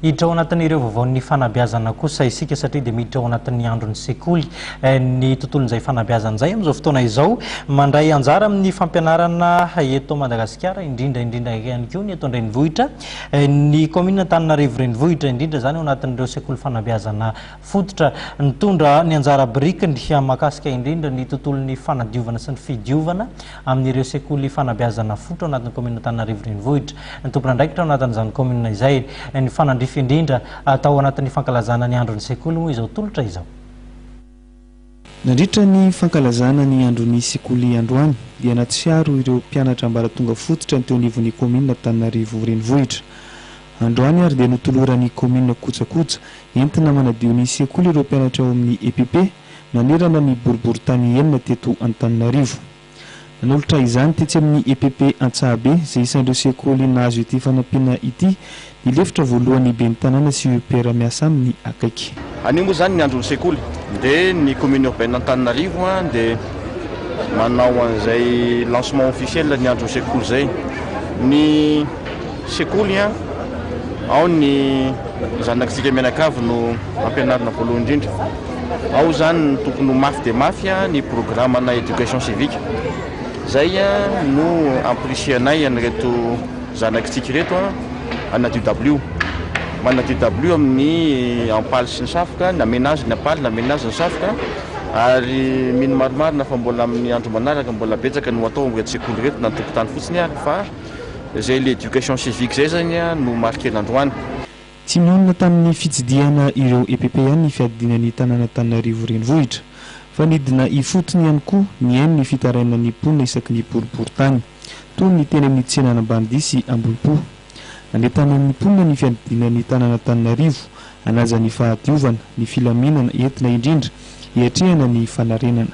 Hiditra ao anatin'ireo vaovaon'ny fanabeazana kosa isika satria dia miditra ao anatin'ny andron'ny sekoly ny tontolon'izay fanabeazan'izay amin'izao fotoana izao mandray anjara amin'ny fampianarana eto Madagasikara indrindra ihany koa ny eto an-drenivohitra ny commune Antananarivo renivohitra indrindra zany ao anatin'ireo sekoly fanabeazana fototra nitondra ny anjara birikiny mahakasika indrindra ny tontolon'ny fanadiovana sy ny fidiovana amin'ireo sekoly fanabeazana fototra ao anatin'ny commune Antananarivo renivohitra ny tompon'andraikitra ao anatin'izany commune izay ny fanandrify indrindra atao anatin'ny fankalazana ny andron'ny sekoly moa izao tolotra izao. Nandritra ny fankalazana ny andron'ny sekoly androany dia natsiaro ireo mpianatra ambaratonga fototra teo anivon'ny commune Antananarivo renivohitra. Androany ary dia notoloran'ny commune Kojakoja entina manadio ny sekoly ireo mpianatra ao amin'ny EPP nanerana ny boriboritany enina teto Antananarivo. Nanolotra izany tetsy amin'ny EPP Antsahabe izay isan'ireo sekoly nahazo ity fanampiana ity ny lefitra voalohany ben'ny tanàna sy mpiara-miasa aminy akaiky. Anio moa zany ny andron'ny sekoly dia ny commune urbaine Antananarivo dia manao an'izay lancement officiel ny andron'ny sekoly zay. Ny sekoly ao ny zanakitsika mianakavy no ampianarina voalohany indrindra. Ao zany tokony mafy dia mafy ny programme na éducation civique. Zay no amplisianay an'ireto zanakitsika reto ana DW. Mana DW amin'ny ampaly sy ny safoka, na ménage ny ampaly, na ménage ny safoka. Ary mino marimarina fa mbola amin'ny andro manaraka mbola betsaka no atao amin'reto sekoly reto na tokotany fotsiny ary fa zay l'éducation civique zay zany no marqué l'androany. Tsy mionona tamin'ny fitsidiana ireo EPP ihany ny fiadinan'ny tanàna Antananarivo renivohitra fa nidina ifotony ihany koa ny hainy ny fitarainan'ny mponina isaky ny boriboritany toy ny teny amin'ny tsenana Ambandisy Ambolpo. Anentanan'ny mponina ny fiadinan'ny tanàna Antananarivo anaja ny fahadiovana, ny filaminana entina indrindra hiatrehana ny fanarenana.